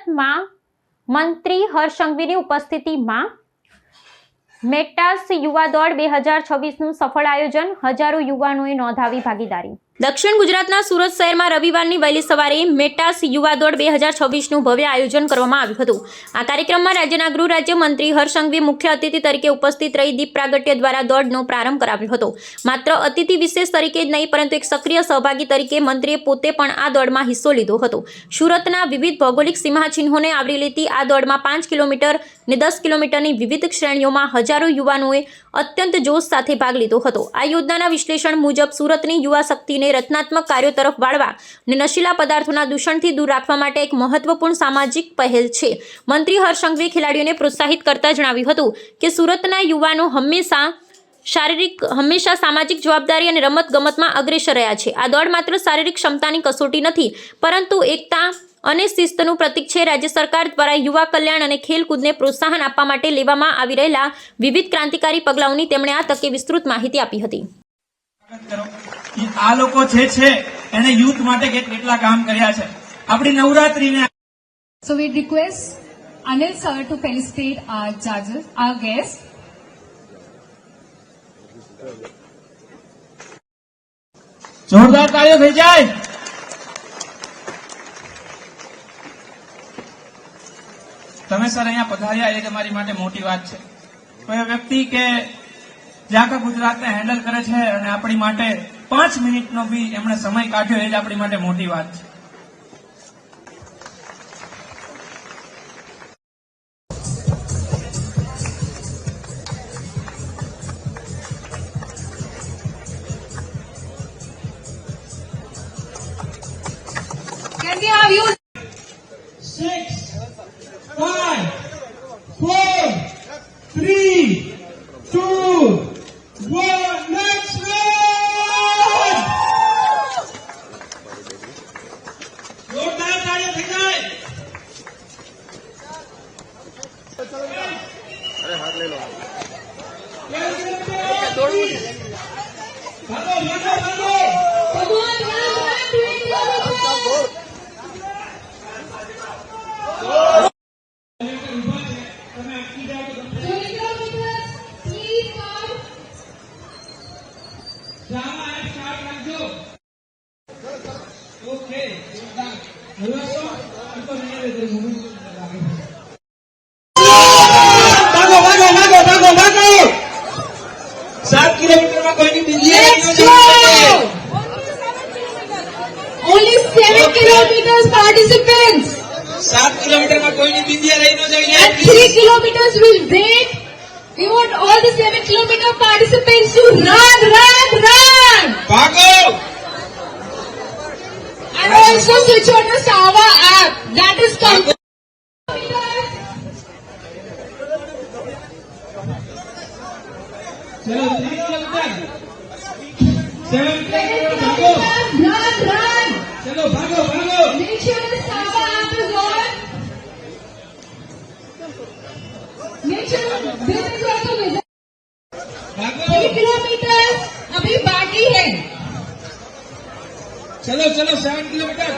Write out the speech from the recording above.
સુરતમાં મંત્રી હર્ષ સંઘવીની ઉપસ્થિતિમાં મેટાસ યુવા દોડ 2026નું સફળ આયોજન, હજારો યુવાનોએ નોંધાવી ભાગીદારી। દક્ષિણ ગુજરાતના સુરત શહેરમાં રવિવારની વહેલી સવારે મેટાસ યુવા દોડ 2026નું ભવ્ય આયોજન કરવામાં આવ્યું હતું। આ કાર્યક્રમમાં રાજ્યના ગૃહ રાજ્ય મંત્રી હર્ષ સંઘવી મુખ્ય અતિથિ તરીકે ઉપસ્થિત રહી દીપ પ્રાગટ્ય દ્વારા દોડનો પ્રારંભ કરાવ્યો હતો। માત્ર અતિથિ વિશેષ તરીકે જ નહીં, પરંતુ એક સક્રિય સહભાગી તરીકે મંત્રીએ પોતે પણ આ દોડમાં હિસ્સો લીધો હતો। સુરતના વિવિધ ભૌગોલિક સીમાચિહ્નોને આવરી લેતી આ દોડમાં 5 કિલોમીટર અને 10 કિલોમીટરની વિવિધ શ્રેણીઓમાં હજારો યુવાનોએ અત્યંત જોશ સાથે ભાગ લીધો હતો। આ યોજનાના વિશ્લેષણ મુજબ સુરતની યુવા શક્તિને રચનાત્મક કાર્યો તરફ વાળવા અને નશીલા પદાર્થોના દૂષણથી દૂર રાખવા માટે એક મહત્વપૂર્ણ સામાજિક પહેલ છે। મંત્રી હર્ષ સંઘવીએ ખેલાડીઓને પ્રોત્સાહિત કરતા જણાવ્યું હતું કે સુરતના યુવાનો હંમેશા સામાજિક જવાબદારી અને રમતગમતમાં અગ્રેસર રહ્યા છે। આ દોડ માત્ર શારીરિક ક્ષમતાની કસોટી નથી, પરંતુ એકતા અને શિસ્તનું પ્રતીક છે। રાજ્ય સરકાર દ્વારા યુવા કલ્યાણ અને ખેલકૂદને પ્રોત્સાહન આપવા માટે લેવામાં આવી રહેલા વિવિધ ક્રાંતિકારી પગલાઓની તેમણે આ તકે વિસ્તૃત માહિતી આપી હતી। આ લોકો છે એને યુથ માટે કેટલા કામ કર્યા છે આપણી નવરાત્રીને। So we request Anil sir to felicitate our judges, our guests. જોરદાર તાળીઓ થઈ જાય। તમે સર અહીંયા પધાર્યા એ તમારી માટે મોટી વાત છે। કોઈ વ્યક્તિ કે જે આખા ગુજરાતને હેન્ડલ કરે છે અને આપણી માટે 5 મિનિટનો બી એમણે સમય કાઢ્યો, એ જ આપણી માટે મોટી વાત છે। Can we have you? 6, 5, 4, 3, 2, 1, next run! જોરદાર તાળીઓ થઈ જાય। અરે હાથ લઈ લો। Only 7 kilometers participants. 7 કિલોમીટરમાં કોઈની બિંદિયા રહી ન જાય। And 3 kilometers will wait. We want all the 7 kilometer participants to run. ભાગો। And also switch on the Sava app. That is coming. ચલો 3 કિલોમીટર 7 કિલોમીટર ભાગો। Run. ચલો ભાગો। Make sure the Sava app is on. Make sure this is also visible. ભાગો। 3 kilometers अभी बाकी है। चलो 7 किलोमीटर।